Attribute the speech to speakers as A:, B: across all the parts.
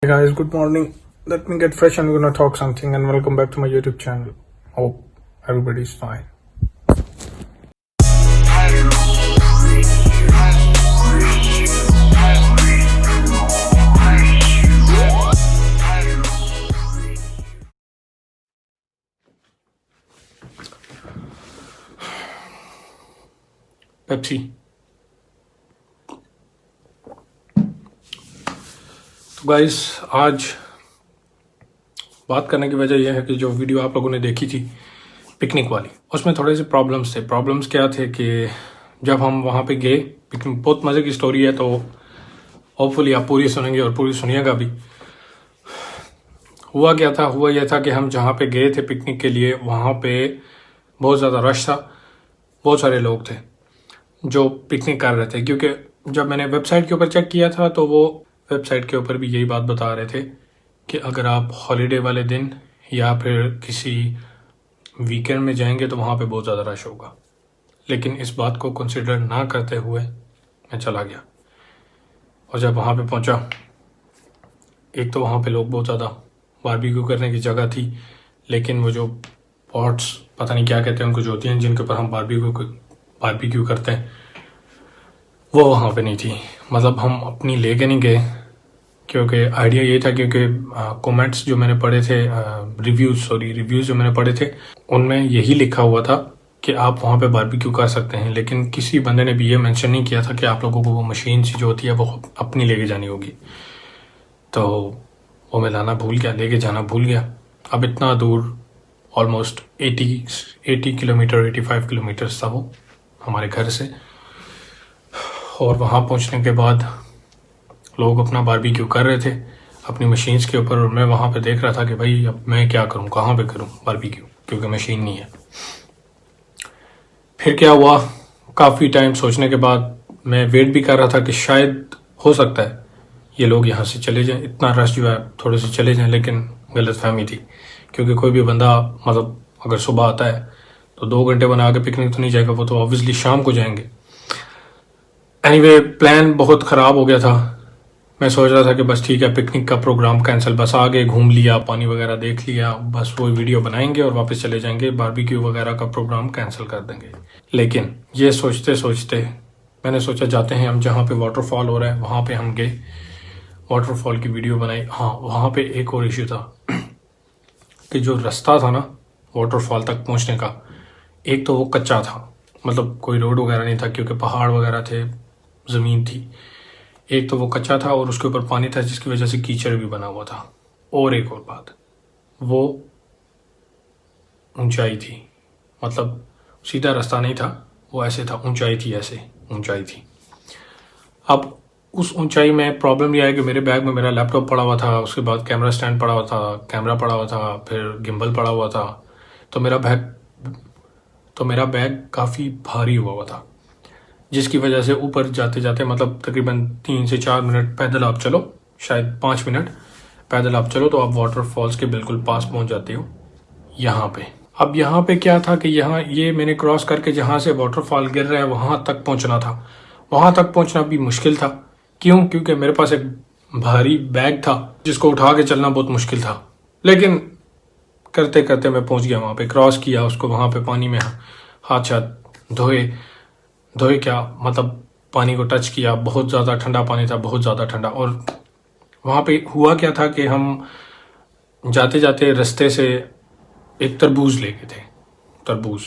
A: Hey guys, good morning. Let me get fresh and we're gonna talk something and welcome back to my YouTube channel. Hope everybody's fine. Pepsi. तो guys, आज बात करने की वजह यह है कि जो वीडियो आप लोगों ने देखी थी पिकनिक वाली, उसमें थोड़े से प्रॉब्लम्स थे। प्रॉब्लम्स क्या थे कि जब हम वहाँ पे गए, पिकनिक बहुत मज़े की स्टोरी है, तो होपफुली आप पूरी सुनेंगे और पूरी सुनिएगा भी। हुआ क्या था? हुआ यह था कि हम जहाँ पे गए थे पिकनिक के लिए, वहाँ पे बहुत ज़्यादा रश था, बहुत सारे लोग थे जो पिकनिक कर रहे थे। क्योंकि जब मैंने वेबसाइट के ऊपर चेक किया था तो वो वेबसाइट के ऊपर भी यही बात बता रहे थे कि अगर आप हॉलीडे वाले दिन या फिर किसी वीकेंड में जाएंगे तो वहाँ पे बहुत ज़्यादा रश होगा। लेकिन इस बात को कंसिडर ना करते हुए मैं चला गया, और जब वहाँ पे पहुँचा, एक तो वहाँ पे लोग बहुत ज़्यादा बारबेक्यू करने की जगह थी, लेकिन वो जो पॉट्स, पता नहीं क्या कहते हैं उनको, जो होती हैं जिनके ऊपर हम बारबेक्यू करते हैं, वो वहाँ पे नहीं थी। मतलब हम अपनी लेके नहीं गए, क्योंकि आइडिया ये था, क्योंकि कमेंट्स जो मैंने पढ़े थे, रिव्यूज़ जो मैंने पढ़े थे, उनमें यही लिखा हुआ था कि आप वहाँ पे बारबेक्यू कर सकते हैं। लेकिन किसी बंदे ने भी ये मेंशन नहीं किया था कि आप लोगों को वो मशीन सी जो होती है वो अपनी लेके जानी होगी। तो वो मैं लेके जाना भूल गया। अब इतना दूर, ऑलमोस्ट 80 किलोमीटर, 85 किलोमीटर्स था वो हमारे घर से। और वहाँ पहुँचने के बाद लोग अपना बारबेक्यू कर रहे थे अपनी मशीन्स के ऊपर, और मैं वहाँ पे देख रहा था कि भाई अब मैं क्या करूँ, कहाँ पे करूँ बारबेक्यू, क्योंकि मशीन नहीं है। फिर क्या हुआ, काफ़ी टाइम सोचने के बाद मैं वेट भी कर रहा था कि शायद हो सकता है ये लोग यहाँ से चले जाएं, इतना रश जो है थोड़े से चले जाएं। लेकिन गलतफहमी थी, क्योंकि कोई भी बंदा, मतलब अगर सुबह आता है तो 2 घंटे बना के पिकनिक तो नहीं जाएगा, वो तो ऑब्वियसली शाम को जाएंगे। एनीवे, प्लान बहुत ख़राब हो गया था। मैं सोच रहा था कि बस ठीक है, पिकनिक का प्रोग्राम कैंसिल, बस आगे घूम लिया, पानी वगैरह देख लिया, बस वो वीडियो बनाएंगे और वापस चले जाएंगे, बारबेक्यू वगैरह का प्रोग्राम कैंसिल कर देंगे। लेकिन ये सोचते सोचते मैंने सोचा जाते हैं हम, जहाँ पे वाटरफॉल हो रहा है वहाँ पे हम गए, वाटरफॉल की वीडियो बनाई। हाँ, वहाँ पे एक और इशू था कि जो रास्ता था ना वाटरफॉल तक पहुँचने का, एक तो वो कच्चा था, मतलब कोई रोड वगैरह नहीं था, क्योंकि पहाड़ वगैरह थे, ज़मीन थी। एक तो वो कच्चा था और उसके ऊपर पानी था, जिसकी वजह से कीचड़ भी बना हुआ था। और एक और बात, वो ऊंचाई थी, मतलब सीधा रास्ता नहीं था, वो ऐसे था, ऊंचाई थी, ऐसे ऊंचाई थी। अब उस ऊंचाई में प्रॉब्लम ये है कि मेरे बैग में मेरा लैपटॉप पड़ा हुआ था, उसके बाद कैमरा स्टैंड पड़ा हुआ था, कैमरा पड़ा हुआ था, फिर गिम्बल पड़ा हुआ था। तो मेरा बैग काफ़ी भारी हुआ था, जिसकी वजह से ऊपर जाते जाते, मतलब तकरीबन 3 से 4 मिनट पैदल आप चलो, शायद 5 मिनट पैदल आप चलो, तो आप वाटरफॉल्स के बिल्कुल पास पहुंच जाते हो यहाँ पे। अब यहाँ पे क्या था कि यहाँ ये मैंने क्रॉस करके जहाँ से वाटरफॉल गिर रहा है वहाँ तक पहुँचना था। वहाँ तक पहुँचना भी मुश्किल था। क्यों? क्योंकि मेरे पास एक भारी बैग था जिसको उठा के चलना बहुत मुश्किल था। लेकिन करते करते मैं पहुँच गया वहाँ पे, क्रॉस किया उसको, वहाँ पे पानी में हाथ शाथ धोए क्या, मतलब पानी को टच किया, बहुत ज़्यादा ठंडा पानी था, बहुत ज़्यादा ठंडा। और वहाँ पे हुआ क्या था कि हम जाते जाते रास्ते से एक तरबूज ले गए थे, तरबूज,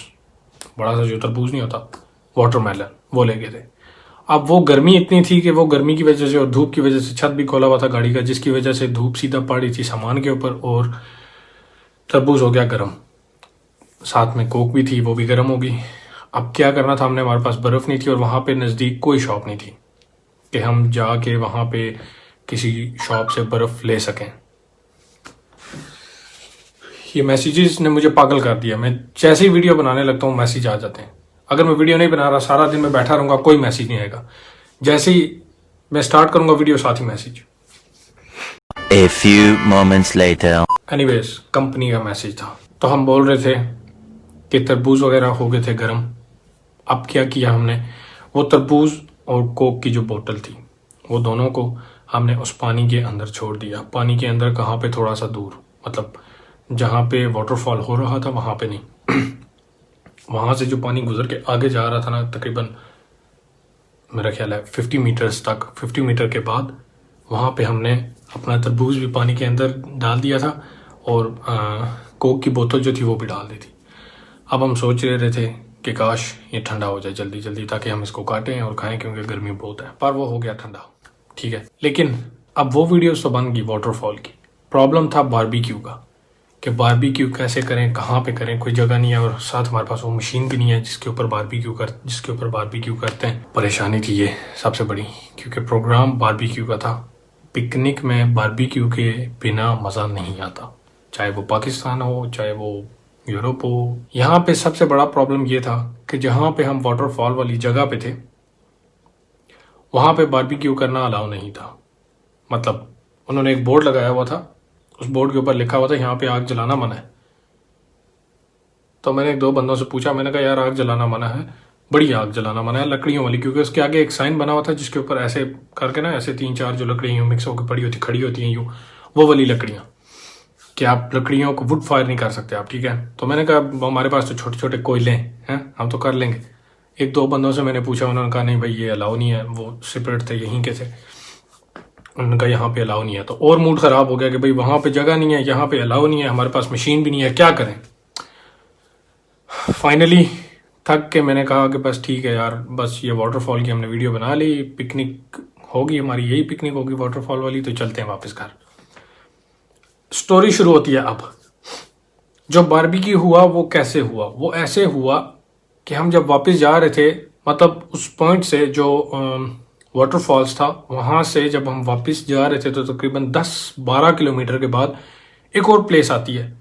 A: बड़ा सा जो तरबूज नहीं होता, वाटरमेलन, वो ले गए थे। अब वो गर्मी इतनी थी कि वो गर्मी की वजह से और धूप की वजह से छत भी खोला हुआ था गाड़ी का, जिसकी वजह से धूप सीधा पड़ी थी सामान के ऊपर और तरबूज हो गया गर्म। साथ में कोक भी थी, वो भी गर्म हो गई। अब क्या करना था हमने, हमारे पास बर्फ़ नहीं थी और वहाँ पे नज़दीक कोई शॉप नहीं थी कि हम जाके वहाँ पे किसी शॉप से बर्फ़ ले सकें। ये मैसेजेस ने मुझे पागल कर दिया। मैं जैसे ही वीडियो बनाने लगता हूँ मैसेज आ जाते हैं। अगर मैं वीडियो नहीं बना रहा, सारा दिन मैं बैठा रहूँगा, कोई मैसेज नहीं आएगा। जैसे ही मैं स्टार्ट करूँगा वीडियो, साथ ही message.
B: A few moments later.
A: Anyways, company का मैसेज था। तो हम बोल रहे थे कि तरबूज वगैरह हो गए थे गर्म। अब क्या किया हमने, वो तरबूज और कोक की जो बोतल थी, वो दोनों को हमने उस पानी के अंदर छोड़ दिया। पानी के अंदर कहाँ पे, थोड़ा सा दूर, मतलब जहाँ पे वाटरफॉल हो रहा था वहाँ पे नहीं वहाँ से जो पानी गुजर के आगे जा रहा था ना, तकरीबन मेरा ख्याल है 50 मीटर्स तक, 50 मीटर के बाद वहाँ पे हमने अपना तरबूज भी पानी के अंदर डाल दिया था और कोक की बोतल जो थी वो भी डाल दी थी। अब हम सोच रहे थे कि काश ये ठंडा हो जाए जल्दी जल्दी ताकि हम इसको काटें और खाएं, क्योंकि गर्मी बहुत है। पर वो हो गया ठंडा, ठीक है। लेकिन अब वो वीडियो तो बन गई वाटरफॉल की। प्रॉब्लम था बारबेक्यू का, कि बारबेक्यू कैसे करें, कहाँ पे करें, कोई जगह नहीं है और साथ हमारे पास वो मशीन भी नहीं है जिसके ऊपर बारबेक्यू करते हैं। परेशानी थी ये सबसे बड़ी, क्योंकि प्रोग्राम बारबेक्यू का था। पिकनिक में बारबेक्यू के बिना मज़ा नहीं आता, चाहे वो पाकिस्तान हो चाहे वो यूरोप हो। यहाँ पे सबसे बड़ा प्रॉब्लम ये था कि जहाँ पे हम वाटरफॉल वाली जगह पे थे वहाँ पे बारबेक्यू करना अलाउ नहीं था। मतलब उन्होंने एक बोर्ड लगाया हुआ था, उस बोर्ड के ऊपर लिखा हुआ था यहाँ पे आग जलाना मना है। तो मैंने एक दो बंदों से पूछा, मैंने कहा यार आग जलाना मना है, बड़ी आग जलाना मना है लकड़ियों वाली, क्योंकि उसके आगे एक साइन बना हुआ था जिसके ऊपर ऐसे करके ना, ऐसे 3-4 जो लकड़ियाँ यूँ मिक्स होकर पड़ी होती खड़ी होती हैं यूँ, वो वाली लकड़ियाँ, कि आप लकड़ियों को वुड फायर नहीं कर सकते आप, ठीक है। तो मैंने कहा हमारे पास तो छोटे छोटे कोयले हैं, हम तो कर लेंगे। एक दो बंदों से मैंने पूछा, उन्होंने कहा नहीं भाई ये अलाउ नहीं है, वो सेपरेट थे यहीं के थे, उन्होंने कहा यहाँ पे अलाउ नहीं है। तो और मूड ख़राब हो गया कि भाई वहाँ पे जगह नहीं है, यहाँ पे अलाउ नहीं है, हमारे पास मशीन भी नहीं है, क्या करें। फाइनली थक के मैंने कहा कि बस ठीक है यार, बस ये वाटरफॉल की हमने वीडियो बना ली, पिकनिक होगी हमारी, यही पिकनिक होगी वाटरफॉल वाली, तो चलते हैं वापस घर। स्टोरी शुरू होती है। अब जो बारबेक्यू हुआ वो कैसे हुआ, वो ऐसे हुआ कि हम जब वापस जा रहे थे, मतलब उस पॉइंट से जो वाटरफॉल्स था वहाँ से जब हम वापस जा रहे थे तो तकरीबन 10-12 किलोमीटर के बाद एक और प्लेस आती है।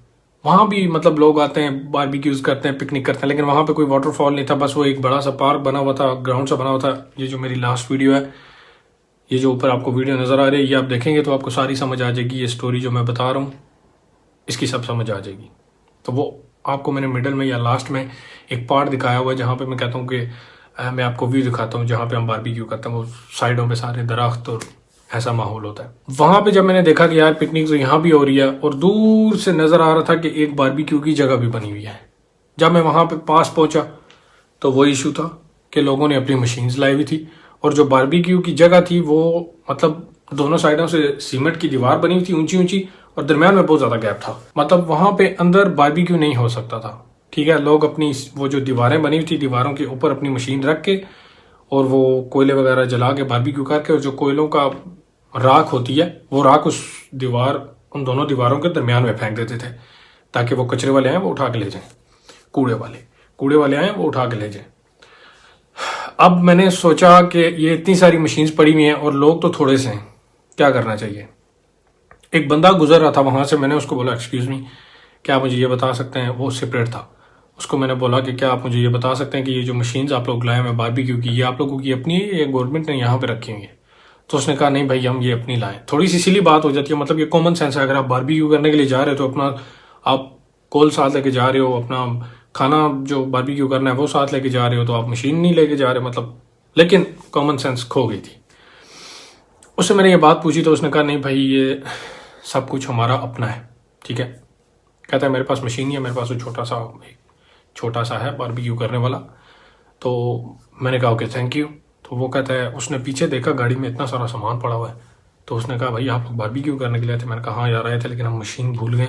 A: वहाँ भी मतलब लोग आते हैं, बारबेक्यूज करते हैं, पिकनिक करते हैं, लेकिन वहाँ पे कोई वाटरफॉल नहीं था, बस वो एक बड़ा सा पार्क बना हुआ था, ग्राउंड सा बना हुआ था। ये जो मेरी लास्ट वीडियो है, ये जो ऊपर आपको वीडियो नज़र आ रही है, ये आप देखेंगे तो आपको सारी समझ आ जाएगी। ये स्टोरी जो मैं बता रहा हूँ इसकी सब समझ आ जाएगी। तो वो आपको मैंने मिडल में या लास्ट में एक पार्ट दिखाया हुआ है जहाँ पे मैं कहता हूँ कि मैं आपको व्यू दिखाता हूँ जहाँ पे हम बारबेक्यू करते हैं, वो साइडों पे सारे दरख्त और ऐसा माहौल होता है। वहाँ पे जब मैंने देखा कि यार पिकनिक तो यहाँ भी हो रही है और दूर से नज़र आ रहा था कि एक बारबेक्यू की जगह भी बनी हुई है। जब मैं वहाँ पे पास पहुँचा तो वो इशू था कि लोगों ने अपनी मशीन्स लाई हुई थी और जो बारबेक्यू की जगह थी वो मतलब दोनों साइडों से सीमेंट की दीवार बनी हुई थी ऊंची ऊंची, और दरम्यान में बहुत ज़्यादा गैप था। मतलब वहाँ पे अंदर बारबेक्यू नहीं हो सकता था, ठीक है। लोग अपनी वो जो दीवारें बनी हुई थी, दीवारों के ऊपर अपनी मशीन रख के और वो कोयले वगैरह जला के बारबेक्यू करके, और जो कोयलों का राख होती है वो राख उस दीवार, उन दोनों दीवारों के दरमियान में फेंक देते थे ताकि वो कचरे वाले आए वो उठा के ले जाएं, कूड़े वाले आए वो उठा के ले जाएं। अब मैंने सोचा कि ये इतनी सारी मशीन्स पड़ी हुई हैं और लोग तो थोड़े से हैं, क्या करना चाहिए। एक बंदा गुजर रहा था वहाँ से, मैंने उसको बोला एक्सक्यूज़ मी, क्या आप मुझे ये बता सकते हैं, वो सेपरेट था। उसको मैंने बोला कि क्या आप मुझे ये बता सकते हैं कि ये जो मशीन्स आप लोग लाए हैं बारबेक्यू की, ये आप लोगों की अपनी है या गवर्नमेंट ने यहाँ पे रखी हुई है। तो उसने कहा नहीं भाई हम ये अपनी लाएं। थोड़ी सी सिली बात हो जाती है, मतलब ये कॉमन सेंस है। अगर आप बारबेक्यू करने के लिए जा रहे हो तो अपना आप कोल साथ लेके जा रहे हो, अपना खाना जो बारबेक्यू करना है वो साथ लेके जा रहे हो, तो आप मशीन नहीं लेके जा रहे, मतलब। लेकिन कॉमन सेंस खो गई थी। उससे मैंने ये बात पूछी तो उसने कहा नहीं भाई ये सब कुछ हमारा अपना है, ठीक है। कहता है मेरे पास मशीन नहीं है, मेरे पास वो छोटा सा है बारबेक्यू करने वाला। तो मैंने कहा ओके थैंक यू। तो वो कहता है, उसने पीछे देखा गाड़ी में इतना सारा सामान पड़ा हुआ है, तो उसने कहा भाई आप लोग बारबेक्यू करने के लिए थे। मैंने कहा हाँ यार आए थे, लेकिन हम मशीन भूल गए,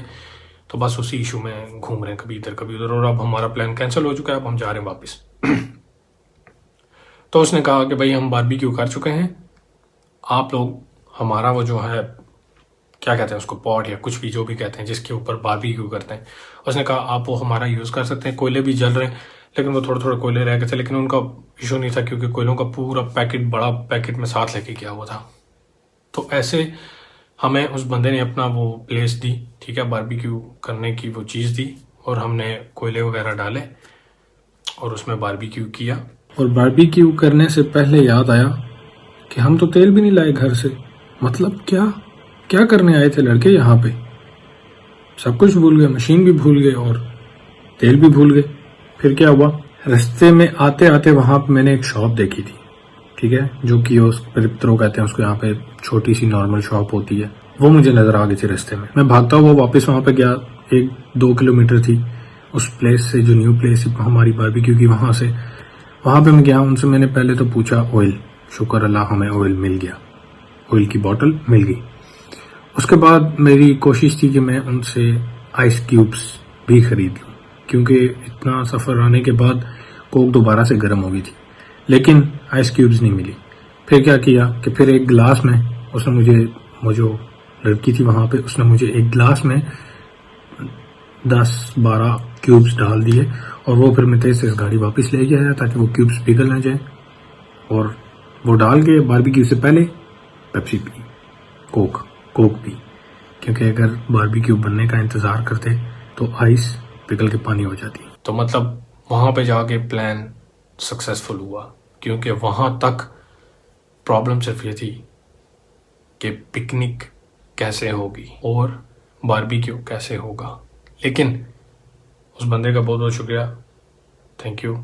A: तो बस उसी इशू में घूम रहे हैं कभी इधर कभी उधर, और अब हमारा प्लान कैंसिल हो चुका है, अब हम जा रहे हैं वापस। तो उसने कहा कि भाई हम बारबेक्यू कर चुके हैं, आप लोग हमारा वो जो है क्या कहते हैं उसको, पॉट या कुछ भी जो भी कहते हैं जिसके ऊपर बारबेक्यू करते हैं, उसने कहा आप वो हमारा यूज़ कर सकते हैं। कोयले भी जल रहे हैं, लेकिन वो थोड़े थोड़े कोयले रह गए थे, लेकिन उनका इशू नहीं था क्योंकि कोयलों का पूरा पैकेट, बड़ा पैकेट में साथ लेके गया हुआ था। तो ऐसे हमें उस बंदे ने अपना वो प्लेस दी, ठीक है, बारबेक्यू करने की वो चीज़ दी, और हमने कोयले वगैरह डाले और उसमें बारबेक्यू किया। और बारबेक्यू करने से पहले याद आया कि हम तो तेल भी नहीं लाए घर से। मतलब क्या करने आए थे लड़के यहाँ पे, सब कुछ भूल गए, मशीन भी भूल गए और तेल भी भूल गए। फिर क्या हुआ, रास्ते में आते आते वहां पे मैंने एक शॉप देखी थी, ठीक है, जो कियोस्क पेरिप्त्रो कहते हैं उसको, यहाँ पे छोटी सी नॉर्मल शॉप होती है, वो मुझे नजर आ गई थी रास्ते में। मैं भागता हुआ वापस वहां पे गया, 1-2 किलोमीटर थी उस प्लेस से, जो न्यू प्लेस थी हमारी बारबेक्यू की, वहां पे मैं गया। उनसे मैंने पहले तो पूछा ऑयल, शुक्र अल्लाह हमें ऑयल मिल गया, ऑयल की बोतल मिल गई। उसके बाद मेरी कोशिश थी कि मैं उनसे आइस क्यूब्स भी खरीद लूं, क्योंकि इतना सफ़र आने के बाद कोक दोबारा से गर्म हो गई थी, लेकिन आइस क्यूब्स नहीं मिली। फिर क्या किया कि फिर एक गिलास में उसने मुझे, वो जो लड़की थी वहां पे, उसने मुझे एक गिलास में 10-12 क्यूब्स डाल दिए, और वो फिर मैं तेज से गाड़ी वापस ले गया ताकि वो क्यूब्स पिघल ना जाए। और वो डाल के बारबेक्यू से पहले पेप्सी पी, कोक पी, क्योंकि अगर बारबेक्यू बनने का इंतजार करते तो आइस पिघल के पानी हो जाती। तो मतलब वहां पे जाके प्लान सक्सेसफुल हुआ, क्योंकि वहां तक प्रॉब्लम सिर्फ ये थी कि पिकनिक कैसे होगी और बारबेक्यू कैसे होगा। लेकिन उस बंदे का बहुत बहुत शुक्रिया, थैंक यू,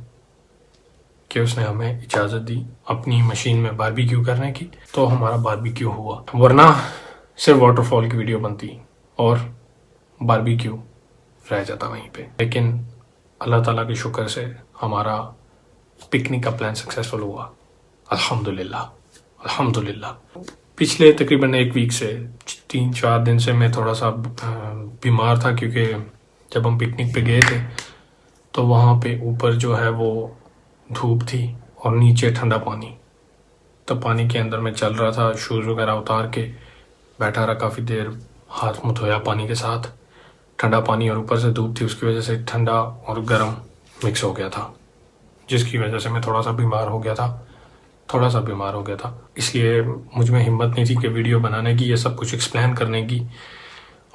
A: कि उसने हमें इजाज़त दी अपनी मशीन में बारबेक्यू करने की, तो हमारा बारबेक्यू हुआ। वरना सिर्फ वाटरफॉल की वीडियो बनती और बारबेक्यू रह जाता वहीं पे। लेकिन अल्लाह ताला के शुक्र से हमारा पिकनिक का प्लान सक्सेसफुल हुआ, अल्हम्दुलिल्लाह अल्हम्दुलिल्लाह। पिछले तकरीबन 1 वीक से 3-4 दिन से मैं थोड़ा सा बीमार था, क्योंकि जब हम पिकनिक पे गए थे तो वहाँ पे ऊपर जो है वो धूप थी और नीचे ठंडा पानी। तो पानी के अंदर मैं चल रहा था, शूज़ वगैरह उतार के बैठा रहा काफ़ी देर, हाथ मुँह धोया पानी के साथ, ठंडा पानी और ऊपर से धूप थी, उसकी वजह से ठंडा और गर्म मिक्स हो गया था, जिसकी वजह से मैं थोड़ा सा बीमार हो गया था। इसलिए मुझ में हिम्मत नहीं थी कि वीडियो बनाने की, ये सब कुछ एक्सप्लेन करने की,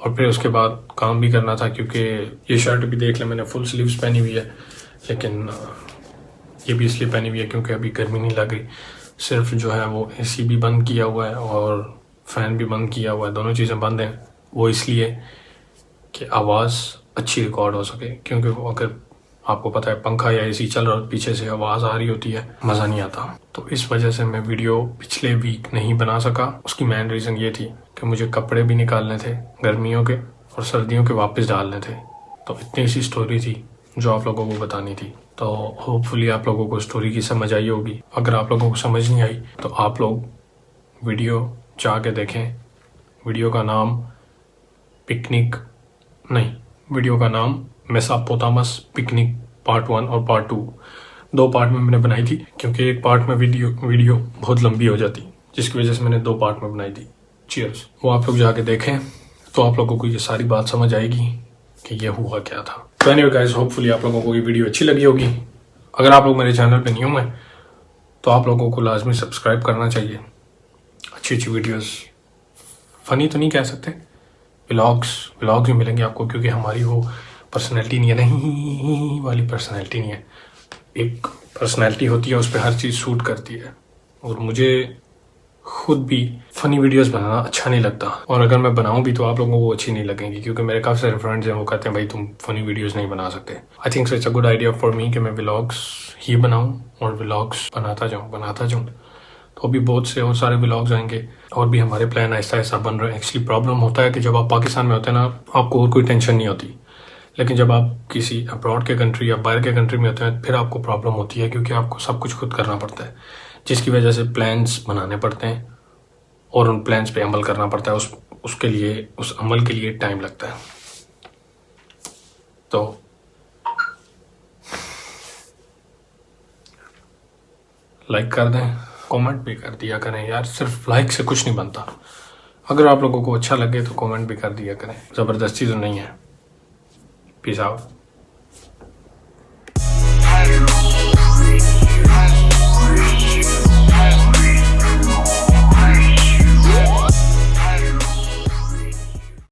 A: और फिर उसके बाद काम भी करना था, क्योंकि ये शर्ट भी देख लें मैंने फुल स्लीव्स पहनी हुई है, लेकिन ये भी इसलिए पहनी हुई है क्योंकि अभी गर्मी नहीं लग रही। सिर्फ जो है वो एसी भी बंद किया हुआ है और फैन भी बंद किया हुआ है, दोनों चीज़ें बंद हैं, वो इसलिए कि आवाज़ अच्छी रिकॉर्ड हो सके, क्योंकि अगर आपको पता है पंखा या एसी चल रहा है, पीछे से आवाज़ आ रही होती है, मज़ा नहीं आता। तो इस वजह से मैं वीडियो पिछले वीक नहीं बना सका। उसकी मेन रीज़न ये थी कि मुझे कपड़े भी निकालने थे गर्मियों के और सर्दियों के वापस डालने थे। तो इतनी सी स्टोरी थी जो आप लोगों को बतानी थी। तो होपफुली आप लोगों को स्टोरी की समझ आई होगी। अगर आप लोगों को समझ नहीं आई तो आप लोग वीडियो जाके देखें। वीडियो का नाम मेसोपोटामस पिकनिक पार्ट 1 और पार्ट 2 2 पार्ट में मैंने बनाई थी, क्योंकि एक पार्ट में वीडियो बहुत लंबी हो जाती, जिसकी वजह से मैंने 2 पार्ट में बनाई थी। चीयर्स। वो आप लोग जाके देखें तो आप लोगों को ये सारी बात समझ आएगी कि ये हुआ क्या था। तो एनीवे गाइस, होपफुली आप लोगों को ये वीडियो अच्छी लगी होगी। अगर आप लोग मेरे चैनल पे न्यू हैं तो आप लोगों को लाजमी सब्सक्राइब करना चाहिए। अच्छी वीडियोस, फनी तो नहीं कह सकते, व्लॉग्स भी मिलेंगे आपको, क्योंकि हमारी वो पर्सनैलिटी नहीं है, नहीं वाली पर्सनैलिटी नहीं है। एक पर्सनैलिटी होती है, उस पर हर चीज़ सूट करती है, और मुझे खुद भी फनी वीडियोस बनाना अच्छा नहीं लगता, और अगर मैं बनाऊं भी तो आप लोगों को अच्छी नहीं लगेंगी, क्योंकि मेरे काफ़ी सारे फ्रेंड्स हैं वो कहते हैं भाई तुम फनी वीडियोस नहीं बना सकते। I think so it's a good idea for me कि मैं व्लॉग्स ही बनाऊं और व्लॉग्स बनाता जाऊं। तो अभी बहुत से और सारे व्लॉग्स आएंगे, और भी हमारे प्लान ऐसा ऐसा बन रहे हैं। एक्चुअली प्रॉब्लम होता है कि जब आप पाकिस्तान में होते हैं ना, आपको और कोई टेंशन नहीं होती, लेकिन जब आप किसी अब्रॉड के कंट्री या बाहर के कंट्री में होते हैं फिर आपको प्रॉब्लम होती है, क्योंकि आपको सब कुछ खुद करना पड़ता है, जिसकी वजह से प्लान्स बनाने पड़ते हैं और उन प्लान्स पे अमल करना पड़ता है। उस अमल के लिए टाइम लगता है। तो लाइक कर दें, कमेंट भी कर दिया करें यार, सिर्फ लाइक से कुछ नहीं बनता। अगर आप लोगों को अच्छा लगे तो कमेंट भी कर दिया करें, ज़बरदस्ती तो नहीं है। Peace out.